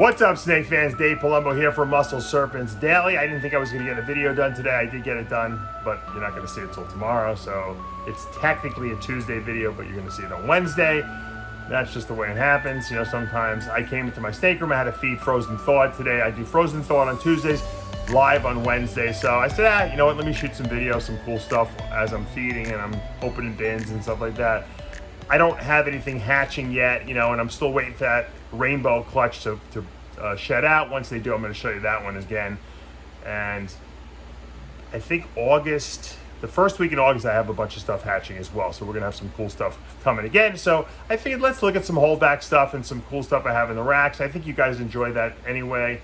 What's up, snake fans? Dave Palumbo here for Muscle Serpents Daily. I didn't think I was going to get a video done today. I did get it done, but you're not going to see it till tomorrow. So it's technically a Tuesday video, but you're going to see it on Wednesday. That's just the way it happens. You know, sometimes I came into my snake room. I had to feed Frozen Thawed today. I do Frozen Thawed on Tuesdays, live on Wednesday. So I said, you know what? Let me shoot some videos, some cool stuff as I'm feeding and I'm opening bins and stuff like that. I don't have anything hatching yet, you know, and I'm still waiting for that rainbow clutch to shed out. Once they do, I'm going to show you that one again. And I think August, the first week in August, I have a bunch of stuff hatching as well. So we're going to have some cool stuff coming again. So I figured let's look at some holdback stuff and some cool stuff I have in the racks. I think you guys enjoy that anyway.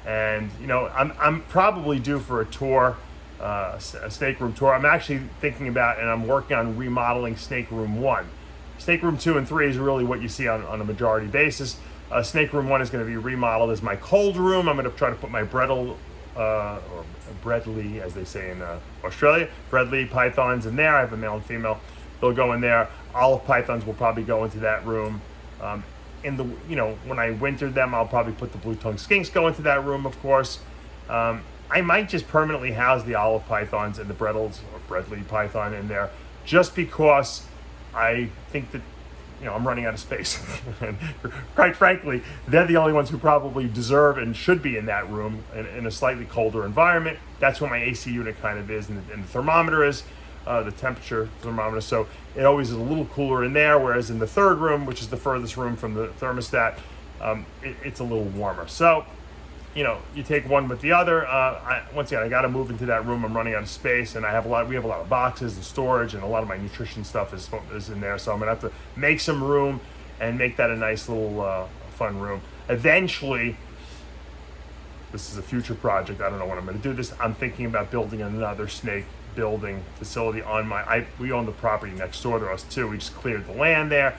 And, you know, I'm probably due for a tour, a snake room tour. I'm actually thinking about, and I'm working on remodeling snake room 1. Snake room 2 and 3 is really what you see on a majority basis. Snake room 1 is going to be remodeled as my cold room. I'm going to try to put my Bredli, or Bredli, as they say in Australia, Bredli pythons in there. I have a male and female. They'll go in there. Olive pythons will probably go into that room. When I winter them, I'll probably put the blue-tongued skinks go into that room, of course. I might just permanently house the olive pythons and the Bredli python in there, just because I think that, you know, I'm running out of space. And quite frankly, they're the only ones who probably deserve and should be in that room in a slightly colder environment. That's what my AC unit kind of is, and the thermometer is, the temperature thermometer. So it always is a little cooler in there, whereas in the third room, which is the furthest room from the thermostat, it's a little warmer. So, you know, you take one with the other. Once again, I got to move into that room. I'm running out of space, and we have a lot of boxes and storage, and a lot of my nutrition stuff is in there. So I'm gonna have to make some room and make that a nice little fun room. Eventually, this is a future project. I don't know when I'm gonna do this. I'm thinking about building another snake building facility on we own the property next door to us too. We just cleared the land there.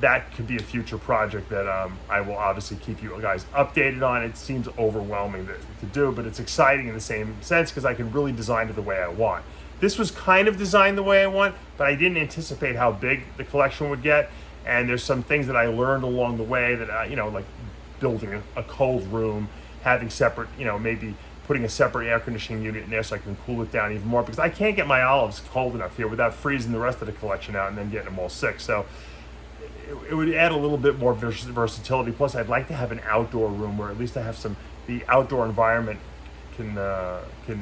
That could be a future project that I will obviously keep you guys updated on. It seems overwhelming to do, but it's exciting in the same sense because I can really design it the way I want. This was kind of designed the way I want, but I didn't anticipate how big the collection would get. And there's some things that I learned along the way that, you know, like building a cold room, having separate, you know, maybe putting a separate air conditioning unit in there so I can cool it down even more, because I can't get my olives cold enough here without freezing the rest of the collection out and then getting them all sick. So it would add a little bit more versatility. Plus, I'd like to have an outdoor room where at least I have the outdoor environment can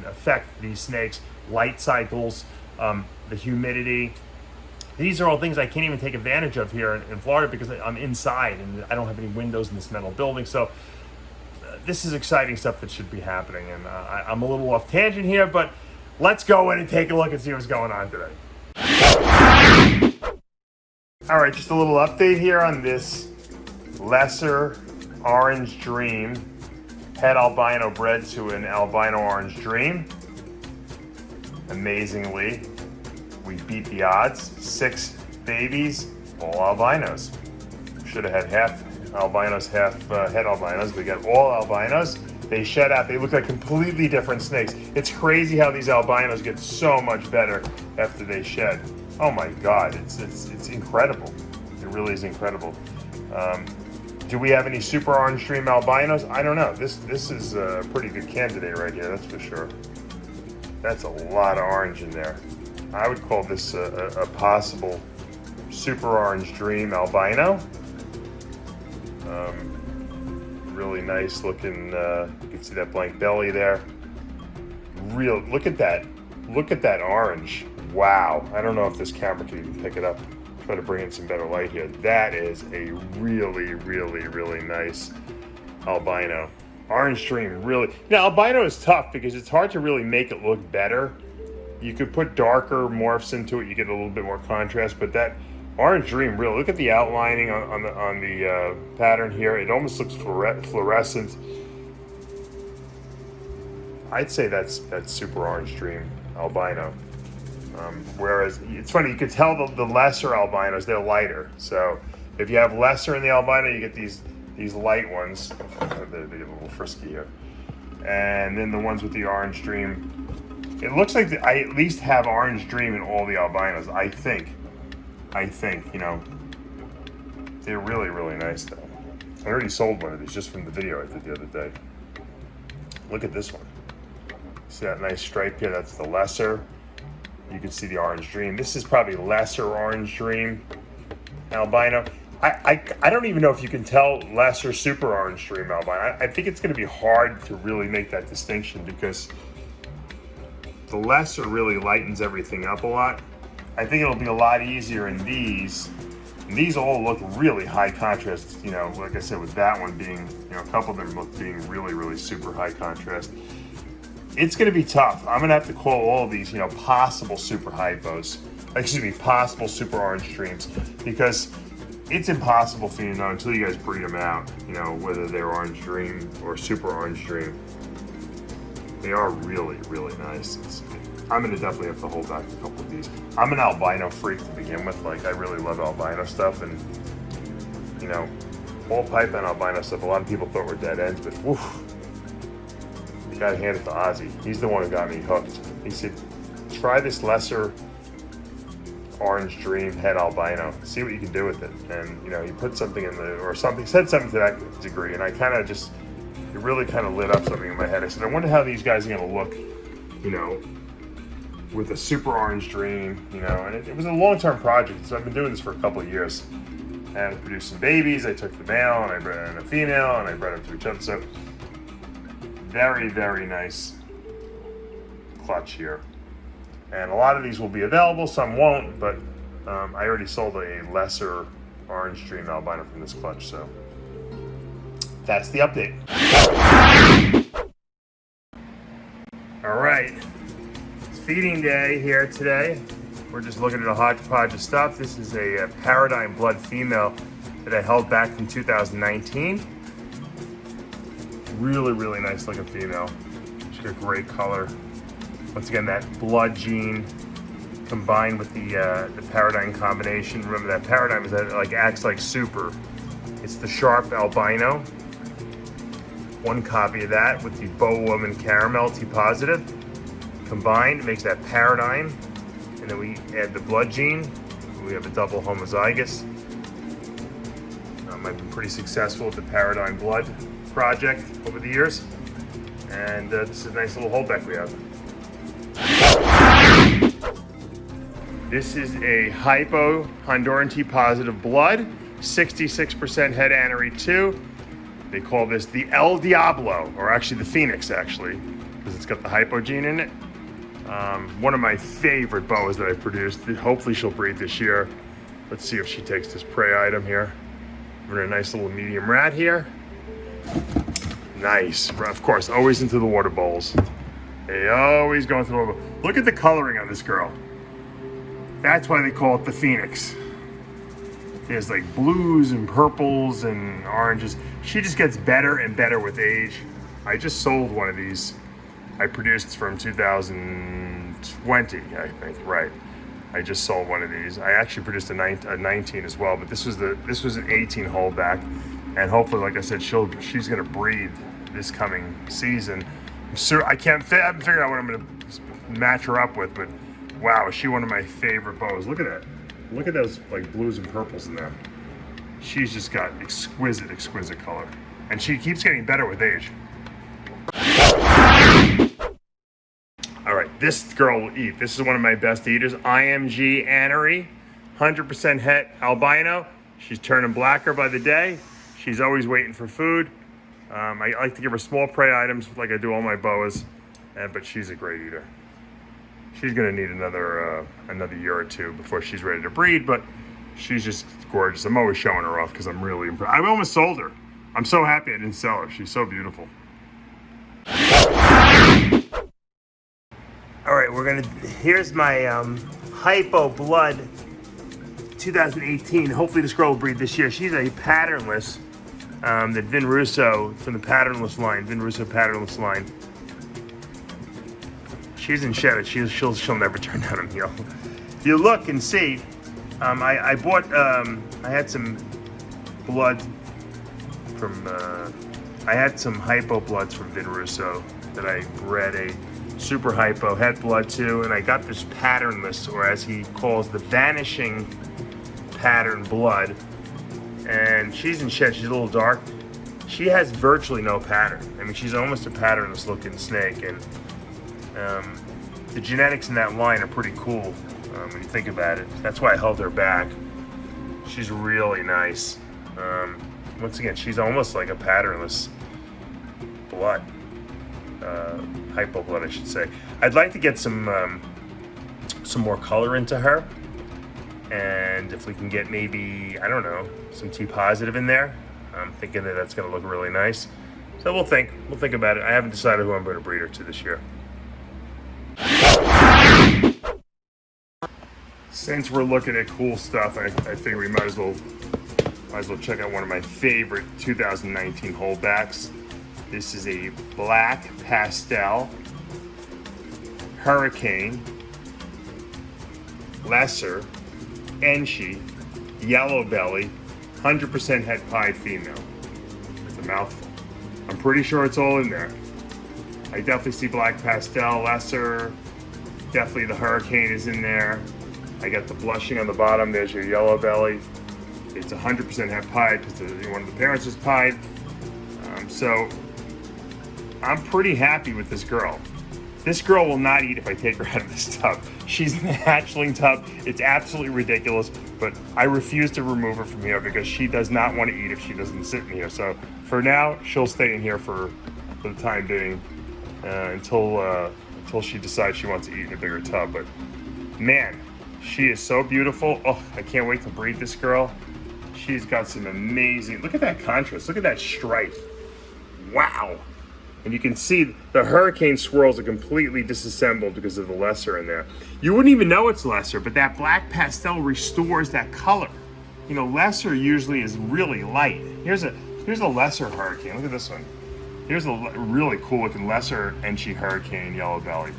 affect these snakes, light cycles, the humidity. These are all things I can't even take advantage of here in Florida because I'm inside and I don't have any windows in this metal building. So this is exciting stuff that should be happening. And I'm a little off tangent here, but let's go in and take a look and see what's going on today. All right, just a little update here on this lesser orange dream, head albino bred to an albino orange dream. Amazingly, we beat the odds. 6 babies, all albinos. Should have had half albinos, half head albinos. We got all albinos. They shed out. They look like completely different snakes. It's crazy how these albinos get so much better after they shed. Oh my God, it's incredible. It really is incredible. Do we have any super orange dream albinos? I don't know. This is a pretty good candidate right here, that's for sure. That's a lot of orange in there. I would call this a possible super orange dream albino. Really nice looking, you can see that blank belly there. Look at that orange. Wow, I don't know if this camera can even pick it up. Try to bring in some better light here. That is a really, really, really nice albino. Orange dream, really. Now, albino is tough because it's hard to really make it look better. You could put darker morphs into it, you get a little bit more contrast, but that orange dream, really, look at the outlining on the pattern here. It almost looks fluorescent. I'd say that's super orange dream albino. Whereas it's funny, you could tell the lesser albinos, they're lighter. So if you have lesser in the albino, you get these light ones. They're a little frisky here. And then the ones with the orange dream, it looks like I at least have orange dream in all the albinos, I think, you know. They're really, really nice though. I already sold one of these just from the video I did the other day. Look at this one. See that nice stripe here? That's the lesser. You can see the orange dream. This is probably lesser orange dream albino. I don't even know if you can tell lesser super orange dream albino. I think it's going to be hard to really make that distinction because the lesser really lightens everything up a lot. I think it'll be a lot easier in these. And these all look really high contrast, you know, like I said, with that one being, you know, a couple of them look being really, really super high contrast. It's going to be tough. I'm going to have to call all of these, you know, possible super hypos, possible super orange dreams, because it's impossible for you to know until you guys breed them out, you know, whether they're orange dream or super orange dream. They are really, really nice. I'm going to definitely have to hold back a couple of these. I'm an albino freak to begin with. Like, I really love albino stuff, and, you know, ball python albino stuff, a lot of people thought were dead ends, but woof. You gotta hand it to Ozzy. He's the one who got me hooked. He said, try this lesser orange dream head albino, see what you can do with it. And, you know, he put something in the, or something, said something to that degree, and I kind of just, it really kind of lit up something in my head. I said, I wonder how these guys are gonna look, you know, with a super orange dream, you know. And it was a long-term project, so I've been doing this for a couple of years. And I produced some babies. I took the male and I bred in a female, and I bred them to each other. So very, very nice clutch here. And a lot of these will be available, some won't, but I already sold a lesser orange dream albino from this clutch, so that's the update. All right, it's feeding day here today. We're just looking at a hodgepodge of stuff. This is a Paradigm Blood female that I held back from 2019. Really, really nice looking female. She's got great color. Once again, that blood gene combined with the Paradigm combination. Remember that Paradigm is that like acts like super. It's the sharp albino. One copy of that with the Boa Woman Caramel T positive combined makes that Paradigm. And then we add the blood gene. We have a double homozygous. I've been pretty successful with the Paradigm Blood project over the years. And this is a nice little holdback we have. This is a Hypo Honduran T positive blood, 66% head Annery 2. They call this the El Diablo, or actually the Phoenix, actually, because it's got the Hypo gene in it. One of my favorite boas that I produced. Hopefully she'll breed this year. Let's see if she takes this prey item here. We're in a nice little medium rat here. Nice. Of course, always into the water bowls. They always go into the water bowl. Look at the coloring on this girl. That's why they call it the Phoenix. There's like blues and purples and oranges. She just gets better and better with age. I just sold one of these. I produced from 2020, I think, right. I just sold one of these. I actually produced a 19 as well, but this was an 18 holdback. And hopefully, like I said, she's gonna breed this coming season. I haven't figured out what I'm gonna match her up with, but wow, is she one of my favorite boas. Look at that. Look at those like blues and purples in there. She's just got exquisite, exquisite color. And she keeps getting better with age. All right, this girl will eat. This is one of my best eaters. IMG Annery, 100% het albino. She's turning blacker by the day. She's always waiting for food. I like to give her small prey items like I do all my boas, but she's a great eater. She's gonna need another year or two before she's ready to breed, but she's just gorgeous. I'm always showing her off because I'm really impressed. I almost sold her. I'm so happy I didn't sell her. She's so beautiful. All right, here's my Hypo Blood 2018. Hopefully this girl will breed this year. She's a patternless, that Vin Russo from the patternless line, Vin Russo patternless line. She's in shed. She'll never turn down a meal. If you look and see, I bought, I had some blood from, I had some Hypo Bloods from Vin Russo that I bred a super hypo het blood to, and I got this patternless, or as he calls the vanishing pattern blood. And she's in shed. She's a little dark. she has virtually no pattern. I mean, she's almost a patternless looking snake, and the genetics in that line are pretty cool when you think about it. That's why I held her back. She's really nice. Once again, she's almost like a patternless blood. Hypo blood, I should say. I'd like to get some more color into her. And if we can get maybe, I don't know, some T positive in there, I'm thinking that that's going to look really nice. So we'll think about it. I haven't decided who I'm going to breed her to this year. Since we're looking at cool stuff, I figure we might as well check out one of my favorite 2019 holdbacks. This is a black pastel hurricane lesser Enchi yellow belly 100% het pied female. It's a mouthful. I'm pretty sure it's all in there. I definitely see black pastel lesser. Definitely the hurricane is in there. I got the blushing on the bottom. There's your yellow belly. It's 100% het pied because one of the parents is pied. So I'm pretty happy with this girl. This girl will not eat if I take her out of this tub. She's in the hatchling tub. It's absolutely ridiculous, but I refuse to remove her from here because she does not want to eat if she doesn't sit in here. So for now, she'll stay in here for the time being until she decides she wants to eat in a bigger tub. But man, she is so beautiful. Oh, I can't wait to breed this girl. She's got some amazing, look at that contrast. Look at that stripe. Wow. And you can see the hurricane swirls are completely disassembled because of the lesser in there. You wouldn't even know it's lesser, but that black pastel restores that color. You know, lesser usually is really light. Here's a lesser hurricane. Look at this one. Here's a really cool looking lesser Enchi hurricane yellow belly.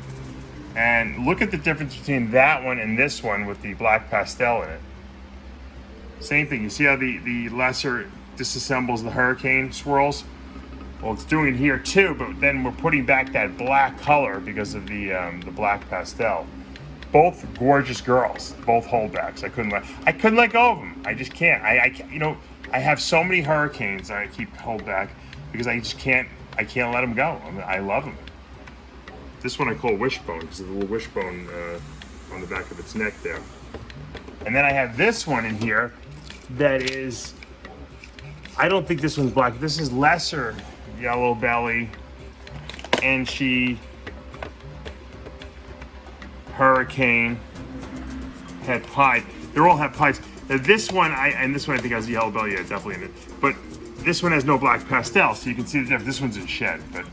And look at the difference between that one and this one with the black pastel in it. Same thing. You see how the lesser disassembles the hurricane swirls? Well, it's doing it here too, but then we're putting back that black color because of the black pastel. Both gorgeous girls, both holdbacks. I couldn't let go of them. I just can't. I have so many hurricanes that I keep hold back because I can't let them go. I love them. This one I call wishbone because of the little wishbone on the back of its neck there. And then I have this one in here that is, I don't think this one's black. This is lesser yellow belly, Enchi, hurricane, het pied. They're all het pieds. Now this one, this one I think has yellow belly, yeah, definitely in it. But this one has no black pastel, so you can see the difference. This one's in shed, but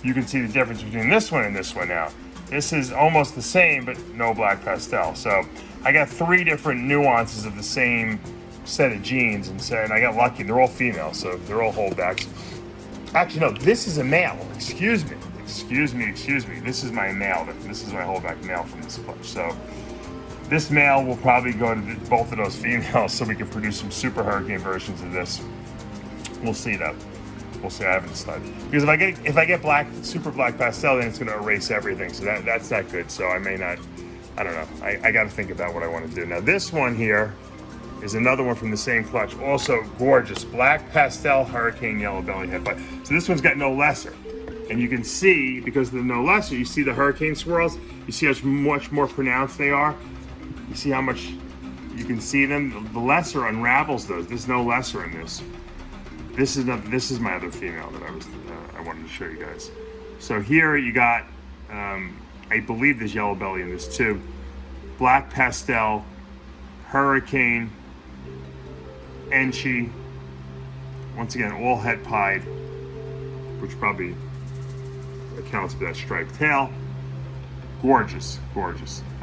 you can see the difference between this one and this one now. This is almost the same, but no black pastel. So I got 3 different nuances of the same set of genes, and I got lucky. They're all female, so they're all holdbacks. Actually, no, this is a male. Excuse me. This is my male. This is my holdback male from this clutch. So this male will probably go to both of those females so we can produce some super hurricane versions of this. We'll see though. We'll see. I haven't decided. Because if I get black, super black pastel, then it's going to erase everything. So that's not good. So I may not. I don't know. I got to think about what I want to do. Now this one here is another one from the same clutch. Also gorgeous. Black pastel hurricane yellow belly head. So this one's got no lesser. And you can see, because of the no lesser, you see the hurricane swirls. You see how much more pronounced they are. You see how much you can see them. The lesser unravels those. There's no lesser in this. This is my other female that I wanted to show you guys. So here you got, I believe there's yellow belly in this too. Black pastel, hurricane, Enchi. Once again, all het pied, which probably accounts for that striped tail. Gorgeous.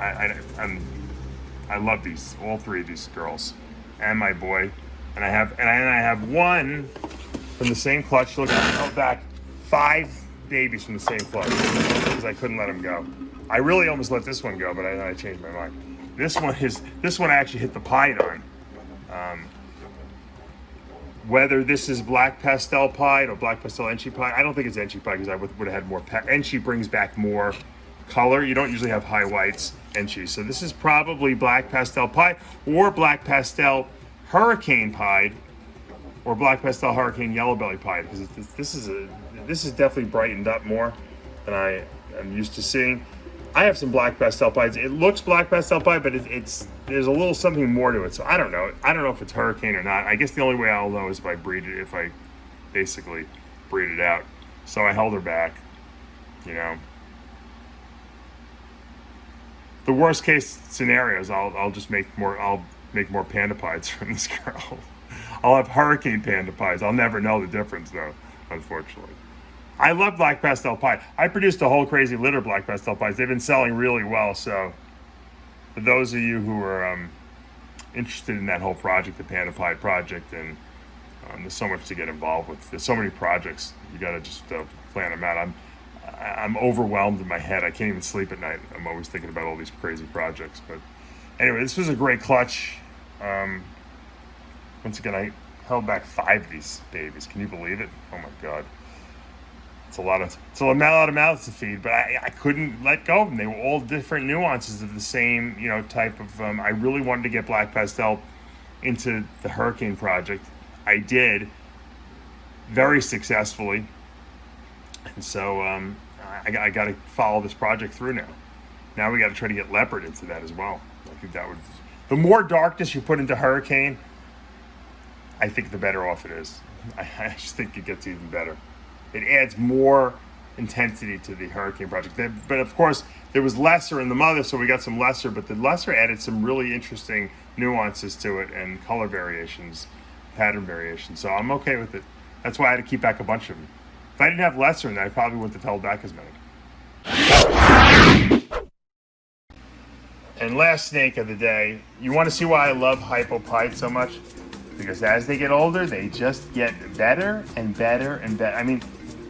I love these, all 3 of these girls, and my boy. And I have one from the same clutch. Look, I held back 5 babies from the same clutch because I couldn't let them go. I really almost let this one go, but I changed my mind. This one I actually hit the pied on. Whether this is black pastel pied or black pastel Enchi pied, I don't think it's Enchi pied because I would have had more. Enchi brings back more color. You don't usually have high whites Enchi, so this is probably black pastel pied or black pastel hurricane pied or Black Pastel Hurricane Yellow Belly Pied, because this is definitely brightened up more than I am used to seeing. I have some Black Pastel Pieds. It looks Black Pastel Pied, but there's a little something more to it. So I don't know. I don't know if it's Hurricane or not. I guess the only way I'll know is if I breed it, if I basically breed it out. So I held her back, you know. The worst case scenarios, I'll just make more. I'll make more Panda Pieds from this girl. I'll have Hurricane Panda Pieds. I'll never know the difference though, unfortunately. I love Black Pastel Pied. I produced a whole crazy litter of Black Pastel Pieds. They've been selling really well. So for those of you who are interested in that whole project, the Panda Pied project, and there's so much to get involved with. There's so many projects. You got to just plan them out. I'm overwhelmed in my head. I can't even sleep at night. I'm always thinking about all these crazy projects. But anyway, this was a great clutch. Once again, I held back 5 of these babies. Can you believe it? Oh my God. It's a lot of mouths to feed, but I couldn't let go of them. They were all different nuances of the same, you know, type of, I really wanted to get Black Pastel into the Hurricane project. I did very successfully. And so I got to follow this project through now. Now we got to try to get Leopard into that as well. I think that would, the more darkness you put into Hurricane, I think the better off it is. I just think it gets even better. It adds more intensity to the Hurricane project. But of course, there was lesser in the mother, so we got some lesser, but the lesser added some really interesting nuances to it and color variations, pattern variations. So I'm okay with it. That's why I had to keep back a bunch of them. If I didn't have lesser in there, I probably wouldn't have held back as many. And last snake of the day, you want to see why I love Hypopide so much? Because as they get older, they just get better and better and better. I mean,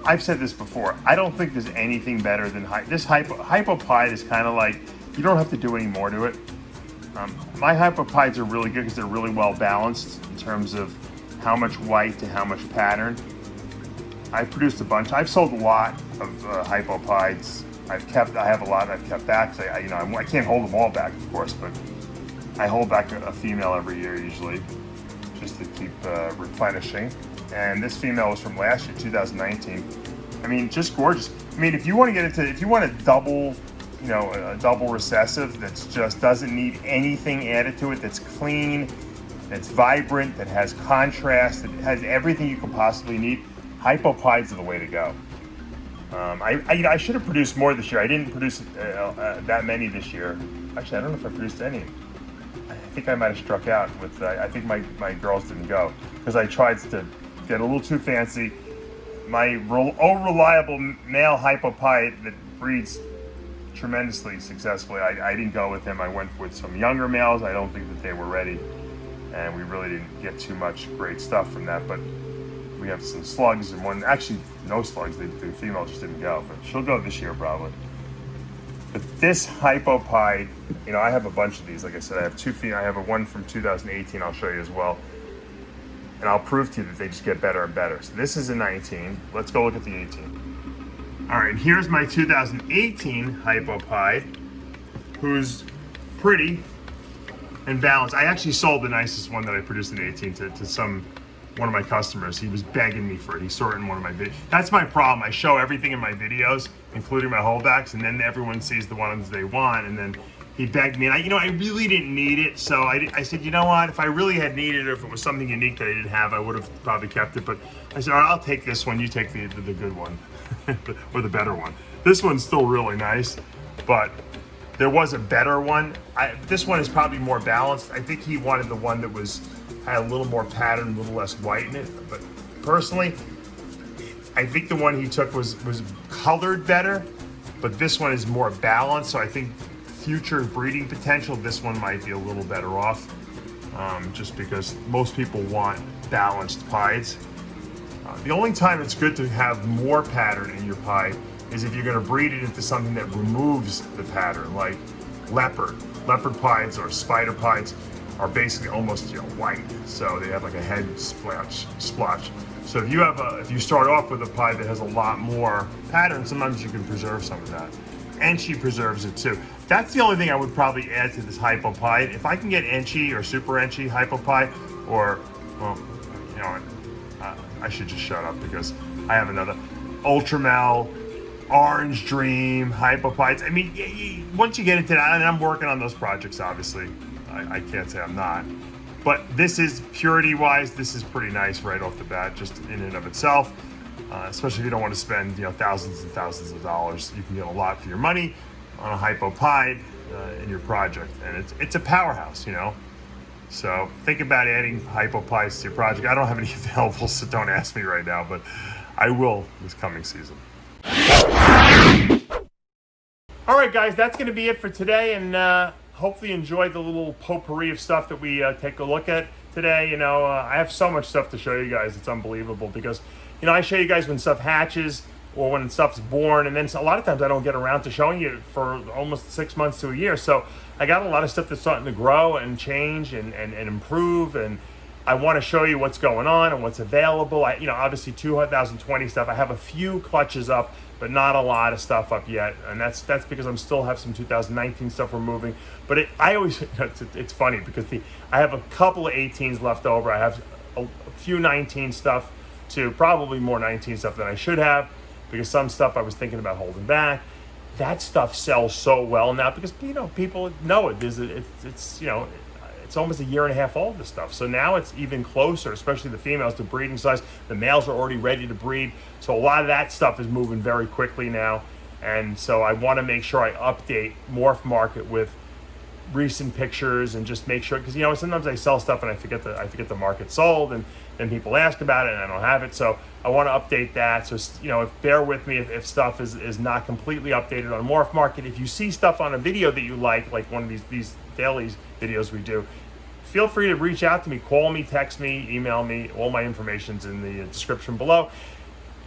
I've said this before. I don't think there's anything better than this Hypopide is kind of like, you don't have to do any more to it. My Hypopides are really good because they're really well balanced in terms of how much white to how much pattern. I've produced a bunch. I've sold a lot of Hypopides. I have a lot I've kept back. So I can't hold them all back, of course, but I hold back a female every year usually, just to keep replenishing. And this female was from last year, 2019. I mean, just gorgeous. I mean, if you want a double, a double recessive that's just doesn't need anything added to it, that's clean, that's vibrant, that has contrast, that has everything you could possibly need, Hypopides are the way to go. I should have produced more this year. I didn't produce that many this year. Actually, I don't know if I produced any. I think I might have struck out with, I think my girls didn't go because I tried to get a little too fancy. My reliable male Hypopide that breeds tremendously successfully, I didn't go with him. I went with some younger males. I don't think that they were ready, and we really didn't get too much great stuff from that, but we have some slugs and one, actually no slugs, the female just didn't go, but she'll go this year probably. But this Hypopide, I have a bunch of these. Like I said, I have two female. I have one from 2018 I'll show you as well. And I'll prove to you that they just get better and better. So this is a 19. Let's go look at the 18. All right, here's my 2018 Hypopide, who's pretty and balanced. I actually sold the nicest one that I produced in 18 to one of my customers. He was begging me for it. He saw it in one of my videos. That's my problem. I show everything in my videos, including my holdbacks, and then everyone sees the ones they want, and then he begged me, and I really didn't need it, so I said, you know what, if I really had needed it, or if it was something unique that I didn't have, I would have probably kept it, but I said, all right, I'll take this one, you take the good one, or the better one. This one's still really nice, but there was a better one. This one is probably more balanced. I think he wanted the one that had a little more pattern, a little less white in it, but personally, I think the one he took was colored better, but this one is more balanced, so I think future breeding potential, this one might be a little better off, just because most people want balanced pieds. The only time it's good to have more pattern in your pied is if you're going to breed it into something that removes the pattern, like leopard. Leopard pieds or spider pieds are basically almost white, so they have like a head splotch. So if you start off with a pied that has a lot more pattern, sometimes you can preserve some of that. And she preserves it too. That's the only thing I would probably add to this Hypopide. If I can get Enchi or Super Enchi Hypopide, or, well, I should just shut up because I have another Ultramel, Orange Dream, Hypopides. I mean, once you get into that, and I'm working on those projects, obviously. I can't say I'm not. But this is, purity-wise, this is pretty nice right off the bat, just in and of itself. Especially if you don't want to spend, thousands and thousands of dollars. You can get a lot for your money on a Hypopide in your project. And it's a powerhouse, So think about adding Hypopides to your project. I don't have any available, so don't ask me right now, but I will this coming season. All right, guys, that's going to be it for today, and hopefully you enjoyed the little potpourri of stuff that we take a look at today. I have so much stuff to show you guys. It's unbelievable because, I show you guys when stuff hatches or when stuff's born, and then a lot of times I don't get around to showing you for almost 6 months to a year. So I got a lot of stuff that's starting to grow and change and improve, and I want to show you what's going on and what's available. Obviously 2020 stuff. I have a few clutches up, but not a lot of stuff up yet, and that's because I'm still have some 2019 stuff we're moving. But it's funny because I have a couple of 18s left over. I have a few 19 stuff too, probably more 19 stuff than I should have, because some stuff I was thinking about holding back. That stuff sells so well now because people know it. It's almost a year and a half old, this stuff. So now it's even closer, especially the females, to breeding size. The males are already ready to breed. So a lot of that stuff is moving very quickly now. And so I want to make sure I update Morph Market with recent pictures and just make sure, because sometimes I sell stuff and I forget the market sold, and then people ask about it and I don't have it. So I want to update that. So bear with me if stuff is not completely updated on Morph Market. If you see stuff on a video that you like one of these daily videos we do, feel free to reach out to me, call me, text me, email me. All my information's in the description below.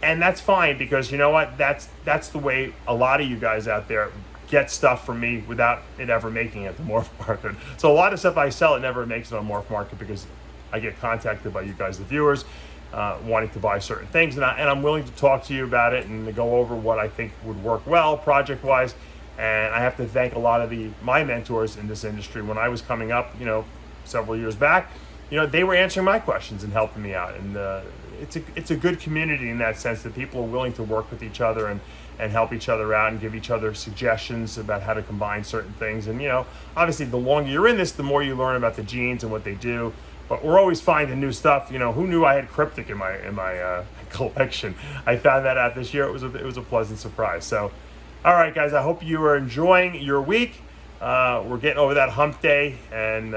And that's fine, because you know what? That's the way a lot of you guys out there get stuff from me without it ever making it to Morph Market. So a lot of stuff I sell, it never makes it on Morph Market because I get contacted by you guys, the viewers, wanting to buy certain things, and I'm willing to talk to you about it and to go over what I think would work well project-wise. And I have to thank a lot of my mentors in this industry. When I was coming up, several years back, they were answering my questions and helping me out. And it's a good community in that sense, that people are willing to work with each other and help each other out and give each other suggestions about how to combine certain things. And obviously the longer you're in this, the more you learn about the genes and what they do. But we're always finding new stuff. Who knew I had cryptic in my collection? I found that out this year. It was a pleasant surprise. So, all right, guys, I hope you are enjoying your week. We're getting over that hump day, and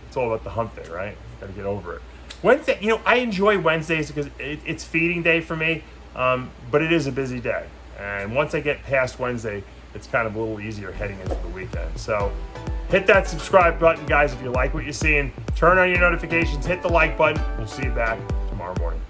it's all about the hump day, right? Got to get over it. Wednesday, I enjoy Wednesdays because it's feeding day for me, but it is a busy day. And once I get past Wednesday, it's kind of a little easier heading into the weekend. So hit that subscribe button, guys, if you like what you're seeing. Turn on your notifications, hit the like button. We'll see you back tomorrow morning.